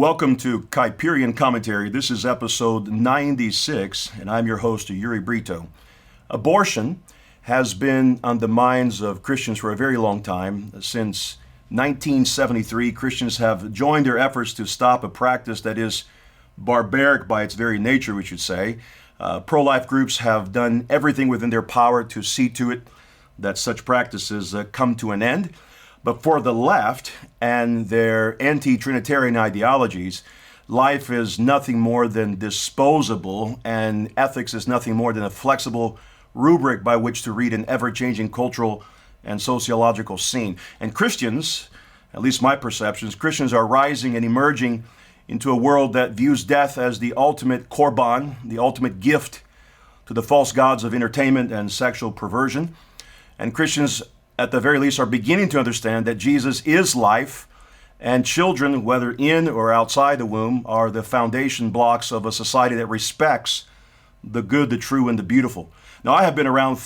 Welcome to Kuyperian Commentary. This is episode 96, and I'm your host, Yuri Brito. Abortion has been on the minds of Christians for a very long time. Since 1973, Christians have joined their efforts to stop a practice that is barbaric by its very nature, we should say. Pro-life groups have done everything within their power to see to it that such practices come to an end. But for the left and their anti-Trinitarian ideologies, life is nothing more than disposable, and ethics is nothing more than a flexible rubric by which to read an ever-changing cultural and sociological scene. And Christians, at least my perceptions, Christians are rising and emerging into a world that views death as the ultimate korban, the ultimate gift to the false gods of entertainment and sexual perversion. And Christians, at the very least, are beginning to understand that Jesus is life, and children, whether in or outside the womb, are the foundation blocks of a society that respects the good, the true, and the beautiful. Now, I have been around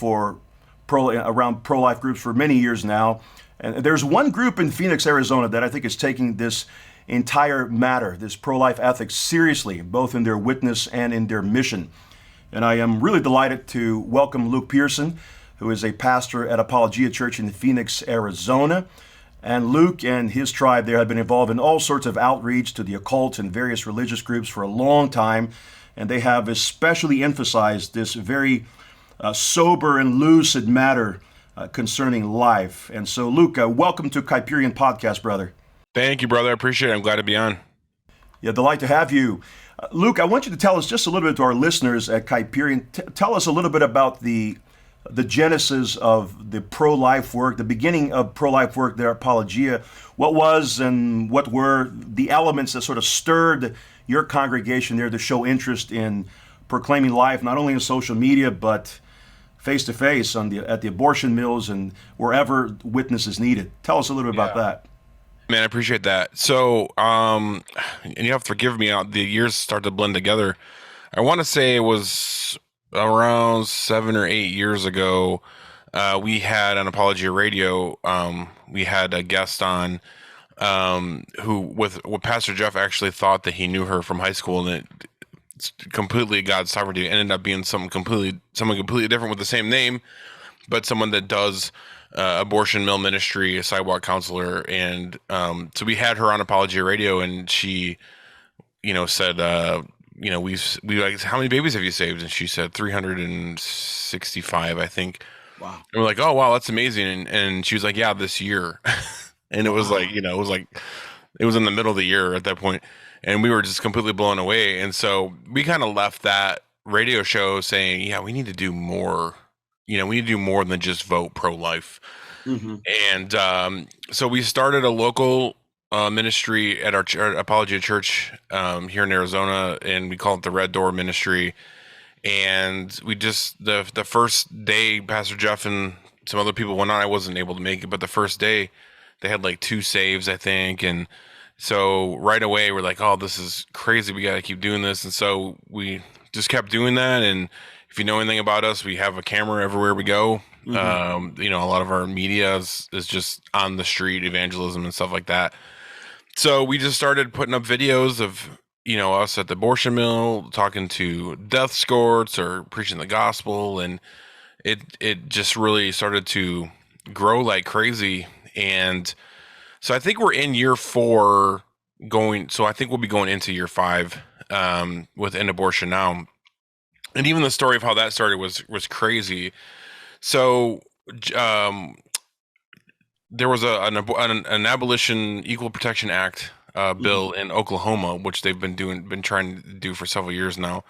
pro-life groups for many years now, and there's one group in Phoenix, Arizona, that I think is taking this entire matter, this pro-life ethics, seriously, both in their witness and in their mission. And I am really delighted to welcome Luke Pearson, who is a pastor at Apologia Church in Phoenix, Arizona. And Luke and his tribe there have been involved in all sorts of outreach to the occult and various religious groups for a long time. And they have especially emphasized this very sober and lucid matter concerning life. And so, Luke, welcome to Kuyperian Podcast, brother. Thank you, brother. I appreciate it. I'm glad to be on. Yeah, delight to have you. Luke, I want you to tell us just a little bit to our listeners at Kuyperian. Tell us a little bit about the genesis of the pro-life work, the beginning of pro-life work there at Apologia. What was and what were the elements that sort of stirred your congregation there to show interest in proclaiming life, not only in social media, but face-to-face at the abortion mills and wherever witness is needed? Tell us a little bit about that. Man, I appreciate that. So, and you have to forgive me, the years start to blend together. I want to say it was around 7 or 8 years ago, we had on Apologia Radio, we had a guest on who, with Pastor Jeff actually thought that he knew her from high school, and it's completely God's sovereignty. It ended up being someone completely different with the same name, but someone that does abortion mill ministry, a sidewalk counselor. And so we had her on Apologia Radio, and she, said, we like, how many babies have you saved? And she said 365, I think. Wow. And we're like, oh, wow, that's amazing. And she was like, yeah, this year. And it was like, it was in the middle of the year at that point. And we were just completely blown away. And so we kind of left that radio show saying, yeah, we need to do more. We need to do more than just vote pro-life. Mm-hmm. And so we started a local ministry at our Apologia Church here in Arizona, and we call it the Red Door Ministry. And we just the first day, Pastor Jeff and some other people went on. I wasn't able to make it, but the first day they had like 2 saves, I think. And so right away we're like, oh, this is crazy. We got to keep doing this. And so we just kept doing that. And if you know anything about us, we have a camera everywhere we go. Mm-hmm. A lot of our media is just on the street, evangelism and stuff like that. So we just started putting up videos of, us at the abortion mill, talking to death escorts or preaching the gospel. And it just really started to grow like crazy. And so I think we're in year 4 so I think we'll be going into year 5 with End Abortion Now. And even the story of how that started was crazy. So there was an Abolition Equal Protection Act bill in Oklahoma, which they've been trying to do for several years now.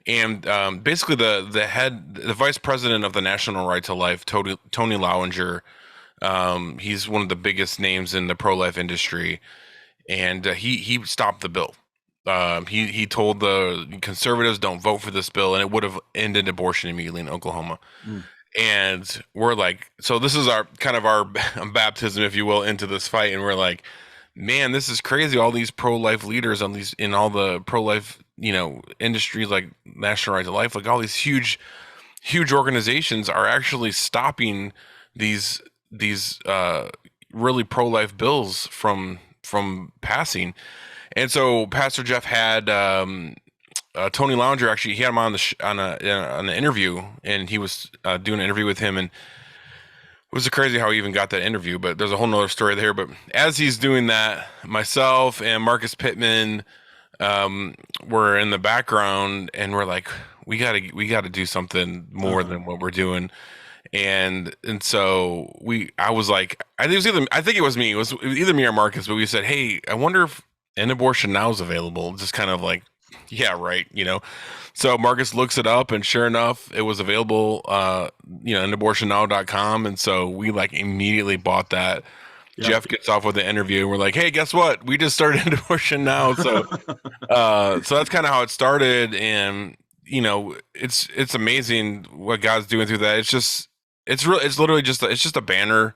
And basically, the vice president of the National Right to Life, Tony Lowinger, he's one of the biggest names in the pro-life industry, and he stopped the bill. He told the conservatives, don't vote for this bill, and it would have ended abortion immediately in Oklahoma. And we're like, so this is our baptism, if you will, into this fight. And we're like, man, this is crazy. All these pro-life leaders in all the pro-life, industries like National Right to Life, like all these huge organizations are actually stopping these really pro-life bills from passing. And so Pastor Jeff had Tony Lounger, actually, he had him on on an interview, and he was doing an interview with him, and it was crazy how he even got that interview, but there's a whole nother story there. But as he's doing that, myself and Marcus Pittman were in the background, and we're like, we gotta do something more than what we're doing. And so I was like, I think it was me. It was either me or Marcus, but we said, hey, I wonder if an abortion now is available. Just kind of like, yeah, right, So Marcus looks it up, and sure enough, it was available, inabortionnow.com. And so we like immediately bought that. Yeah. Jeff gets off with the interview, and we're like, hey, guess what? We just started an abortion now. So, so that's kind of how it started. And, it's amazing what God's doing through that. It's literally just a banner.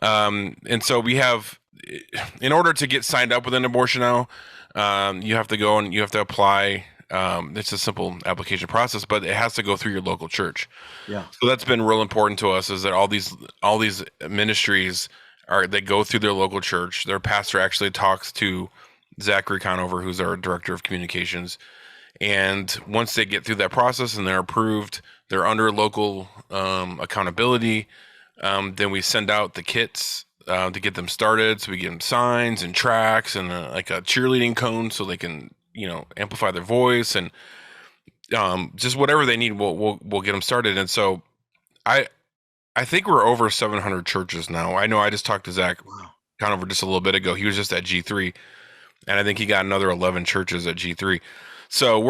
And so we have, in order to get signed up with an abortion now, you have to go and you have to apply. It's a simple application process, but it has to go through your local church. Yeah. So that's been real important to us, is that all these ministries they go through their local church. Their pastor actually talks to Zachary Conover, who's our director of communications. And once they get through that process and they're approved, they're under local accountability. Then we send out the kits to get them started. So we give them signs and tracks and like a cheerleading cone so they can, amplify their voice, and just whatever they need, we'll get them started. And so I think we're over 700 churches now. I know I just talked to Zach Conover just a little bit ago. He was just at G3, and I think he got another 11 churches at G3. So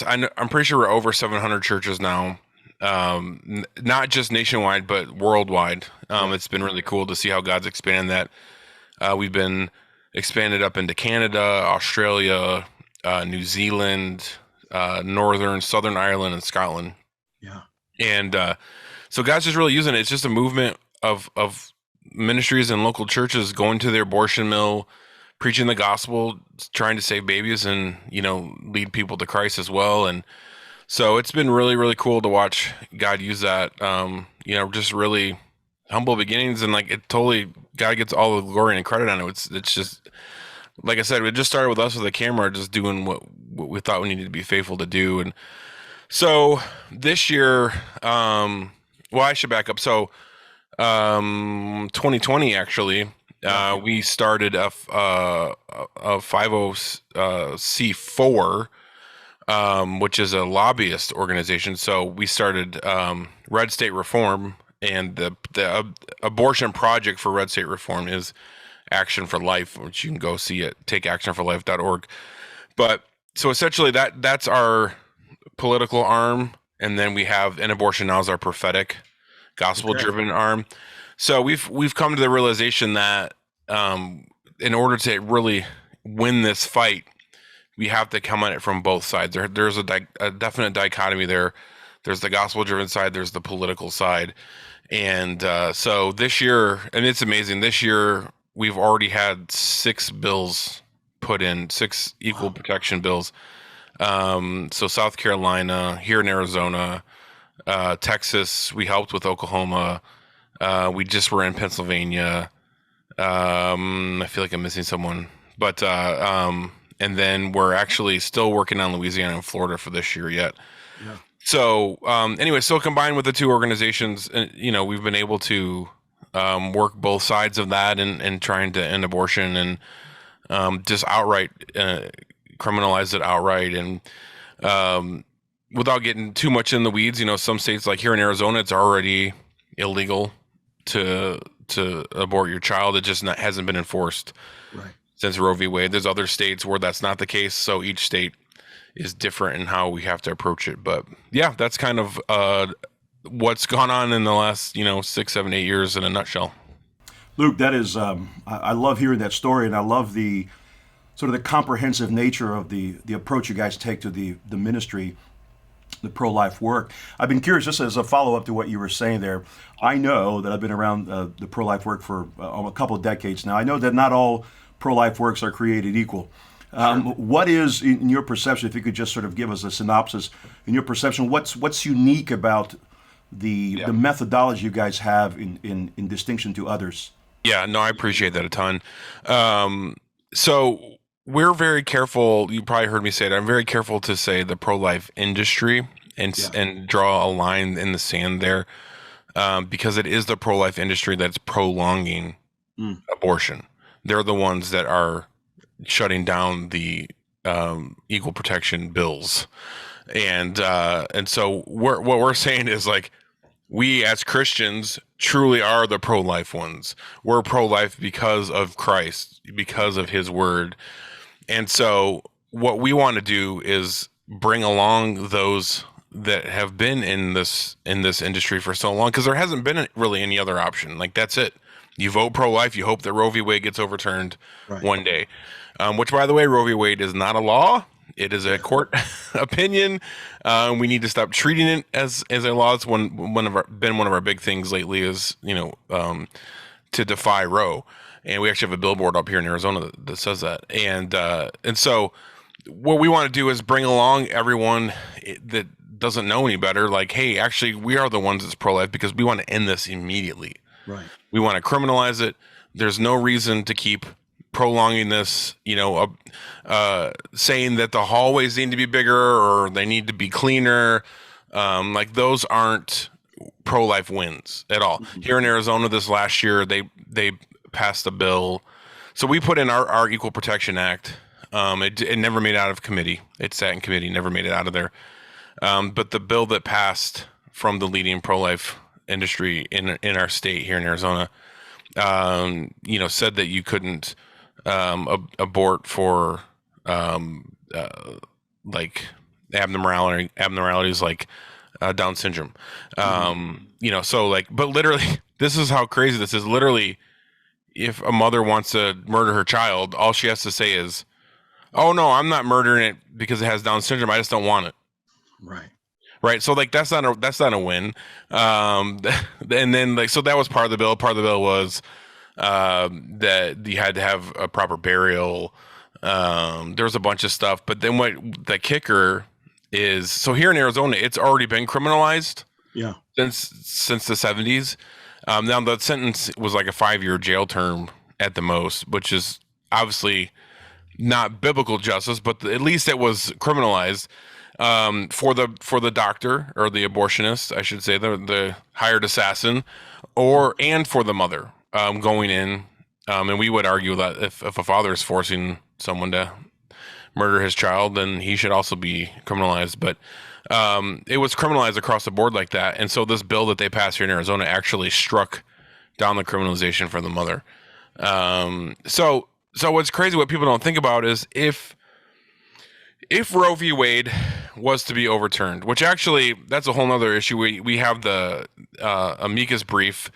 I'm pretty sure we're over 700 churches now. Not just nationwide, but worldwide. It's been really cool to see how God's expanding that. We've been expanded up into Canada, Australia, New Zealand, Southern Ireland, and Scotland. Yeah. And so God's just really using it. It's just a movement of ministries and local churches going to their abortion mill, preaching the gospel, trying to save babies, and lead people to Christ as well. And so it's been really, really cool to watch God use that. Just really humble beginnings, and like God gets all the glory and credit on it. It's just, like I said, it just started with us with a camera, just doing what we thought we needed to be faithful to do. And so this year, I should back up. So 2020 actually. We started a 50C4, which is a lobbyist organization. So we started Red State Reform, and the abortion project for Red State Reform is Action for Life, which you can go see at takeactionforlife.org. But so essentially that's our political arm, and then we have An Abortion Now as our prophetic, gospel-driven arm. So we've come to the realization that in order to really win this fight, we have to come at it from both sides. There's a definite dichotomy there. There's the gospel-driven side. There's the political side. And so this year, and it's amazing, this year we've already had 6 bills put in, 6 equal protection bills. So South Carolina, here in Arizona, Texas, we helped with Oklahoma. We just were in Pennsylvania. I feel like I'm missing someone, but and then we're actually still working on Louisiana and Florida for this year yet. Yeah. So anyway, so combined with the 2 organizations, we've been able to work both sides of that and trying to end abortion and just outright criminalize it outright. And without getting too much in the weeds, some states, like here in Arizona, it's already illegal to abort your child. It just hasn't been enforced since Roe v. Wade. There's other states where that's not the case, so each state is different in how we have to approach it. But yeah, that's kind of what's gone on in the last 6, 7, 8 years in a nutshell. Luke, that is I love hearing that story, and I love the sort of the comprehensive nature of the approach you guys take to the ministry, the pro-life work. I've been curious, just as a follow-up to what you were saying there. I know that I've been around the pro-life work for a couple of decades now. I know that not all pro-life works are created equal. What is, in your perception, if you could just sort of give us a synopsis, in your perception, what's unique about the methodology you guys have in distinction to others? Yeah, no, I appreciate that a ton. So we're very careful. You probably heard me say it. I'm very careful to say the pro-life industry and draw a line in the sand there, because it is the pro-life industry that's prolonging abortion. They're the ones that are shutting down the equal protection bills, and so what we're saying is like, we as Christians truly are the pro-life ones. We're pro-life because of Christ, because of His word. And so what we want to do is bring along those that have been in this industry for so long, because there hasn't been really any other option. Like, that's it. You vote pro-life, you hope that Roe v. Wade gets overturned one day. Which, by the way, Roe v. Wade is not a law. It is a court opinion. We need to stop treating it as a law. It's been one of our big things lately is, to defy Roe. And we actually have a billboard up here in Arizona that says that. And so what we want to do is bring along everyone that doesn't know any better. Like, hey, actually, we are the ones that's pro-life because we want to end this immediately. Right. We want to criminalize it. There's no reason to keep prolonging this, saying that the hallways need to be bigger or they need to be cleaner. Like, those aren't pro-life wins at all. Mm-hmm. Here in Arizona this last year, they passed a bill. So we put in our Equal Protection Act. It never made it out of committee. It sat in committee, never made it out of there. But the bill that passed from the leading pro-life industry in our state here in Arizona, said that you couldn't abort for like abnormalities like Down syndrome. So like, but literally, this is how crazy this is. Literally, if a mother wants to murder her child, all she has to say is, "Oh no, I'm not murdering it because it has Down syndrome. I just don't want it." Right. So like, that's not a win. And then like, so that was part of the bill. Part of the bill was that you had to have a proper burial. There was a bunch of stuff, but then what the kicker is, so here in Arizona, it's already been criminalized. Yeah. Since the 70s. Now the sentence was like a 5-year jail term at the most, which is obviously not biblical justice, but at least it was criminalized for the doctor or the abortionist, I should say, the hired assassin, and for the mother going in. And we would argue that if a father is forcing someone to murder his child, then he should also be criminalized. But it was criminalized across the board like that. And so this bill that they passed here in Arizona actually struck down the criminalization for the mother. So what's crazy, what people don't think about is if Roe v. Wade was to be overturned, which actually that's a whole nother issue. We have the amicus brief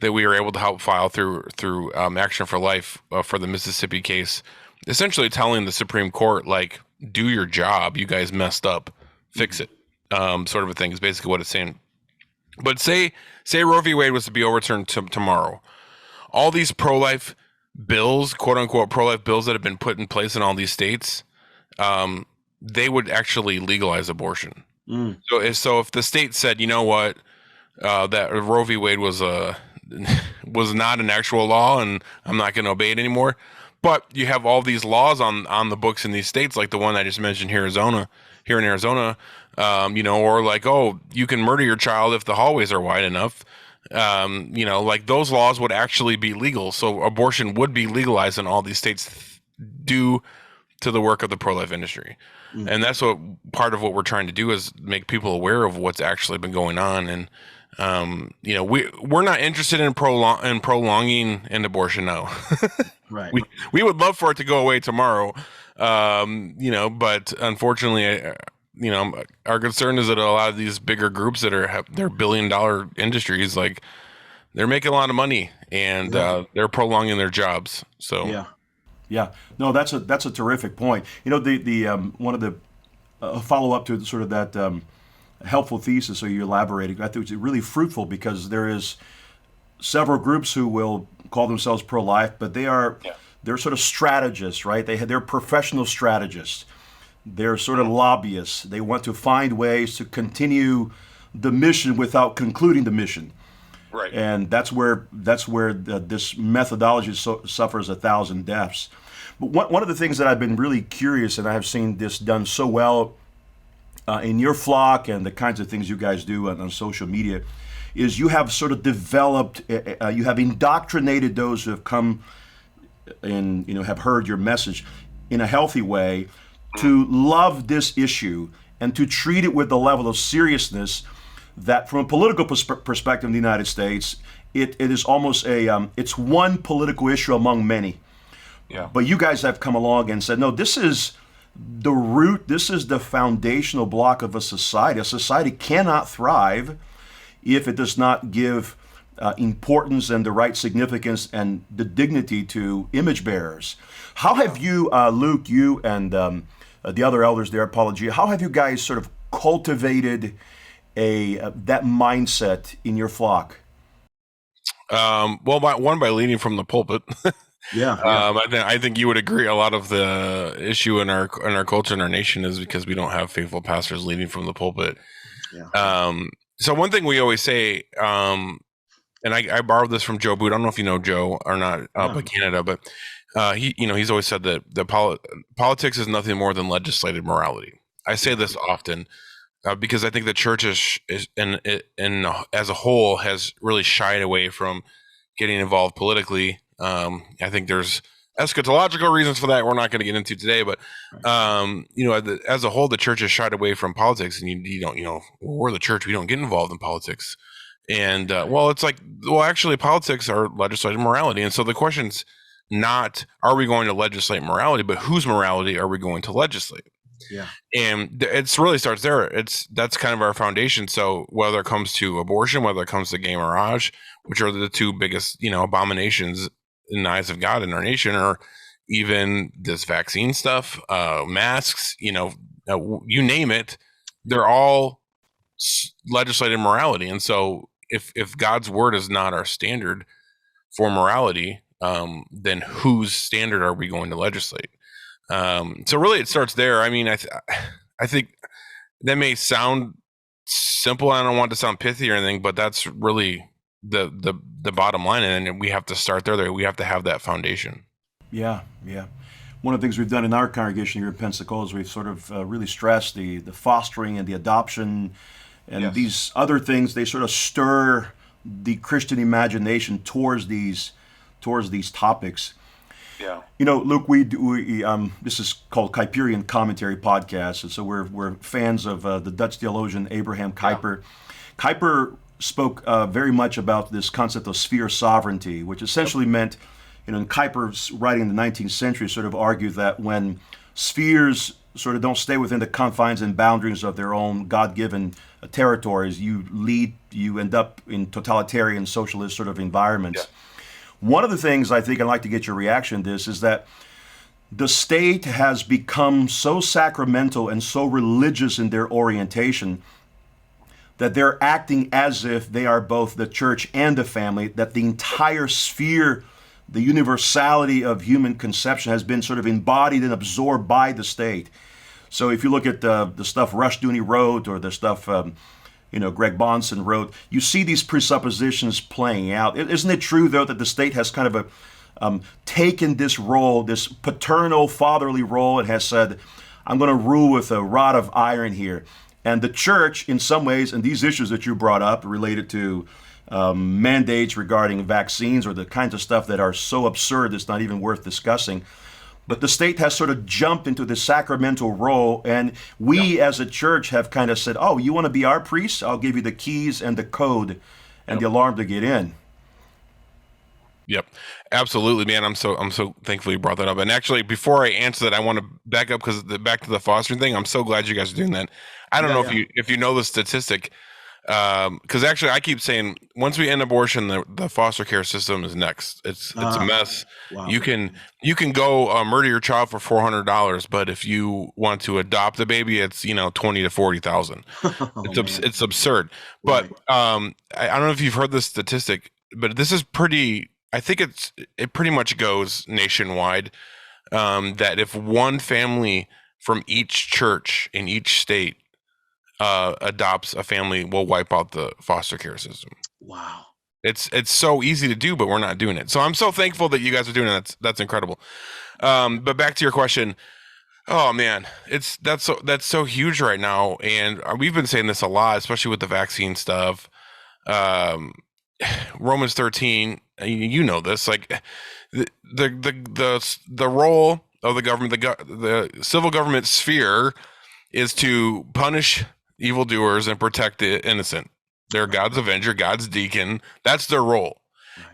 that we were able to help file through Action for Life for the Mississippi case, essentially telling the Supreme Court, like, do your job. You guys messed up. Fix it. Sort of a thing is basically what it's saying. But say Roe v. Wade was to be overturned tomorrow. All these pro-life bills, quote unquote pro-life bills that have been put in place in all these states, they would actually legalize abortion. So if the state said, you know what, that Roe v. Wade was not an actual law and I'm not going to obey it anymore, but you have all these laws on the books in these states, like the one I just mentioned here in Arizona, or like, oh, you can murder your child if the hallways are wide enough. Like those laws would actually be legal. So abortion would be legalized in all these states due to the work of the pro-life industry. And that's what part of what we're trying to do is make people aware of what's actually been going on. And, we're not interested in prolonging an abortion now. Right. We would love for it to go away tomorrow. But unfortunately, our concern is that a lot of these bigger groups that they're $1 billion industries, like they're making a lot of money and they're prolonging their jobs. So yeah, no, that's a terrific point. The one of the follow up to sort of that helpful thesis, so you elaborated. I think it's really fruitful because there is several groups who will call themselves pro-life, but they're sort of strategists, right? They're professional strategists. They're sort of lobbyists. They want to find ways to continue the mission without concluding the mission. Right. And that's where this methodology suffers 1,000 deaths. But one of the things that I've been really curious, and I have seen this done so well in your flock and the kinds of things you guys do on social media, is you have sort of developed, you have indoctrinated those who have come and have heard your message in a healthy way to love this issue and to treat it with the level of seriousness that, from a political perspective in the United States, it is almost it's one political issue among many. Yeah. But you guys have come along and said, no, this is the root, this is the foundational block of a society. A society cannot thrive if it does not give importance and the right significance and the dignity to image bearers. How have you, Luke, you and the other elders there, Apologia, how have you guys sort of cultivated that mindset in your flock? Well, by leading from the pulpit. Yeah. I think you would agree. A lot of the issue in our culture and our nation is because we don't have faithful pastors leading from the pulpit. Yeah. So one thing we always say, and I borrowed this from Joe Boot. I don't know if you know Joe or not, up in Canada, but he's always said that politics is nothing more than legislated morality. I say this often because I think the church is as a whole has really shied away from getting involved politically. I think there's eschatological reasons for that we're not going to get into today, but as a whole, the church has shied away from politics, and you don't, we're the church, we don't get involved in politics. And it's like, actually politics are legislated morality. And so the question's not, are we going to legislate morality, but whose morality are we going to legislate? Yeah. And it really starts there. That's kind of our foundation. So whether it comes to abortion, whether it comes to gay marriage, which are the two biggest, abominations in the eyes of God in our nation, or even this vaccine stuff, masks, you name it, they're all legislated morality. And so if God's word is not our standard for morality, then whose standard are we going to legislate? So really it starts there. I mean, I think that may sound simple. I don't want to sound pithy or anything, but that's really the bottom line, and we have to start there. We have to have that foundation. Yeah. One of the things we've done in our congregation here in Pensacola is we've sort of really stressed the fostering and the adoption and these other things. They sort of stir the Christian imagination towards these topics. Yeah. Luke, we this is called Kuyperian Commentary Podcast, and so we're fans of the Dutch theologian Abraham Kuyper. Yeah. Kuyper spoke very much about this concept of sphere sovereignty, which essentially meant, in Kuyper's writing in the 19th century, sort of argued that when spheres sort of don't stay within the confines and boundaries of their own God-given territories, you end up in totalitarian socialist sort of environments. Yeah. One of the things I think I'd like to get your reaction to this is that the state has become so sacramental and so religious in their orientation that they're acting as if they are both the church and the family, that the entire sphere, the universality of human conception has been sort of embodied and absorbed by the state. So if you look at the stuff Rushdoony wrote, or the stuff Greg Bonson wrote, you see these presuppositions playing out. Isn't it true, though, that the state has kind of taken this role, this paternal, fatherly role, and has said, I'm going to rule with a rod of iron here. And the church, in some ways, and these issues that you brought up related to mandates regarding vaccines, or the kinds of stuff that are so absurd it's not even worth discussing, but the state has sort of jumped into the sacramental role, and we as a church have kind of said, oh, you want to be our priest? I'll give you the keys and the code and the alarm to get in. Yep, absolutely, man. I'm so thankful you brought that up. And actually, before I answer that, I want to back up, because back to the fostering thing. I'm so glad you guys are doing that. I don't know if you know the statistic, because actually I keep saying, once we end abortion, the foster care system is next. It's a mess. Wow. You can go murder your child for $400, but if you want to adopt a baby, it's $20,000 to $40,000. It's absurd. But I don't know if you've heard this statistic, but this is pretty. I think it pretty much goes nationwide, that if one family from each church in each state adopts a family, will wipe out the foster care system. Wow. It's so easy to do, but we're not doing it. So I'm so thankful that you guys are doing it. That's incredible. But back to your question. Oh man, that's so huge right now, and we've been saying this a lot, especially with the vaccine stuff. Um, Romans 13, you know this, like the role of the government, the civil government sphere is to punish evildoers and protect the innocent. They're God's avenger, God's deacon. That's their role.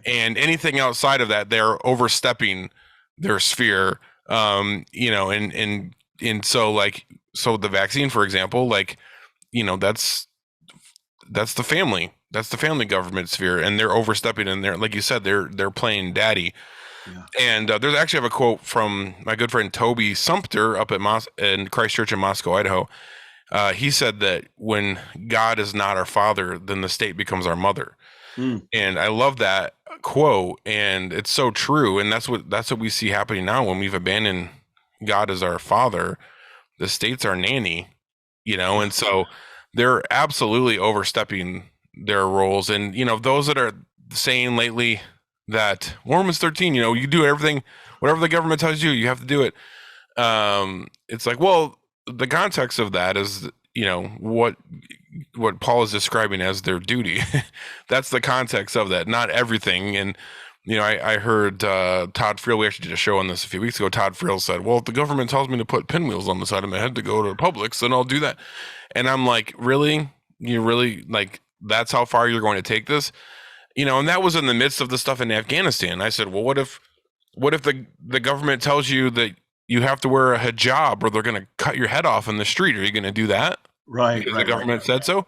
And anything outside of that, they're overstepping their sphere. And so so the vaccine, for example, that's the family. That's the family government sphere, and they're overstepping in there. Like you said, they're playing daddy. Yeah. And there's actually, I have a quote from my good friend Toby Sumpter up at in Christ Church in Moscow, Idaho. He said that when God is not our father, then the state becomes our mother. And I love that quote, and it's so true. And that's what we see happening now when we've abandoned God as our father. The state's our nanny, and so they're absolutely overstepping their roles. And those that are saying lately that Romans 13, you do everything, whatever the government tells you, you have to do it. It's like, well, the context of that is, what Paul is describing as their duty. That's the context of that, not everything. And, I heard Todd Friel, we actually did a show on this a few weeks ago. Todd Friel said, well, if the government tells me to put pinwheels on the side of my head to go to Publix, then I'll do that. And I'm like, really? You really, like, that's how far you're going to take this? And that was in the midst of the stuff in Afghanistan. I said, well, what if the government tells you that you have to wear a hijab or they're going to cut your head off in the street? Are you going to do that? Right. Because the government said so.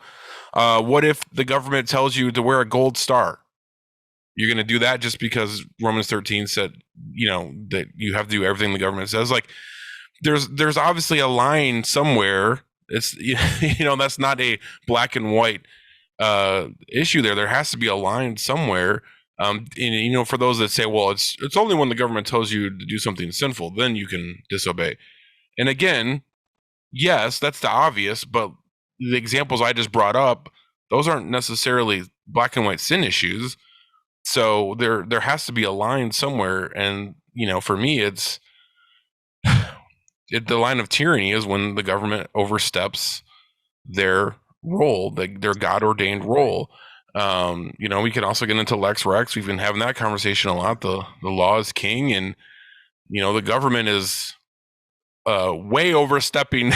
What if the government tells you to wear a gold star? You're going to do that just because Romans 13 said, that you have to do everything the government says? Like, there's obviously a line somewhere. It's, that's not a black and white issue there. There has to be a line somewhere. And, for those that say, well, it's only when the government tells you to do something sinful, then you can disobey. And again, yes, that's the obvious, but the examples I just brought up, those aren't necessarily black and white sin issues. So there has to be a line somewhere. And, for me, it's the line of tyranny is when the government oversteps their role, their God-ordained role. We can also get into Lex Rex. We've been having that conversation a lot. The law is king, and the government is way overstepping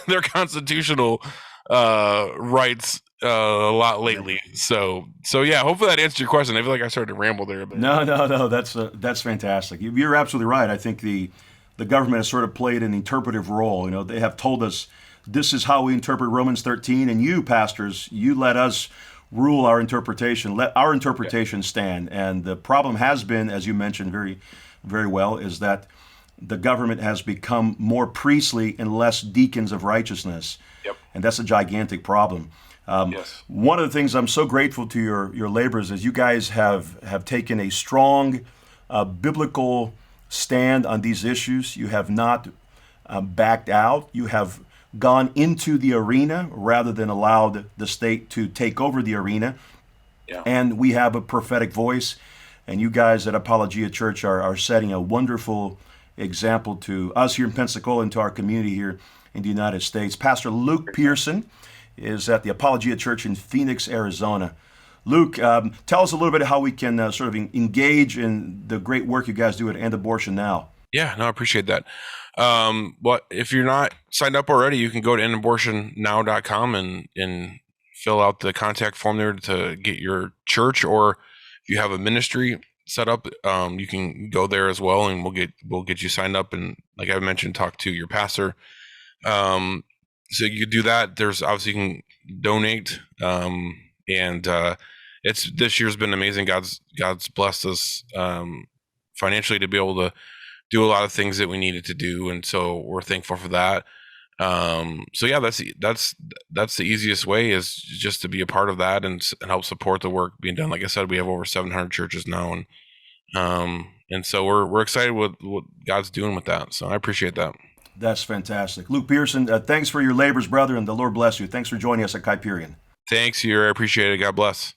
their constitutional rights a lot lately. So yeah, hopefully that answered your question. I feel like I started to ramble there, but no, that's fantastic. You're absolutely right. I think the government has sort of played an interpretive role. They have told us this is how we interpret Romans 13, and you pastors, you let us rule our interpretation. Let our interpretation stand. And the problem has been, as you mentioned very, very well, is that the government has become more priestly and less deacons of righteousness. Yep. And that's a gigantic problem. Yes. One of the things I'm so grateful to your labors is you guys have taken a strong biblical stand on these issues. You have not backed out. You have gone into the arena rather than allowed the state to take over the arena. Yeah. And we have a prophetic voice. And you guys at Apologia Church are setting a wonderful example to us here in Pensacola and to our community here in the United States. Pastor Luke Pearson is at the Apologia Church in Phoenix, Arizona. Luke, tell us a little bit how we can sort of engage in the great work you guys do at End Abortion Now. Yeah, no, I appreciate that. Well, if you're not signed up already, you can go to endabortionnow.com and fill out the contact form there to get your church, or if you have a ministry set up, you can go there as well, and we'll get you signed up. And like I mentioned, talk to your pastor. So you could do that. There's obviously you can donate. It's this year's been amazing. God's blessed us financially to be able to do a lot of things that we needed to do, and so we're thankful for that. So yeah, that's the easiest way, is just to be a part of that and help support the work being done. Like I said, we have over 700 churches now, and so we're excited with what God's doing with that. So I appreciate that. That's fantastic. Luke Pearson, thanks for your labors, brother, and the Lord bless you. Thanks for joining us at Kuyperian. Thanks, you. I appreciate it. God bless.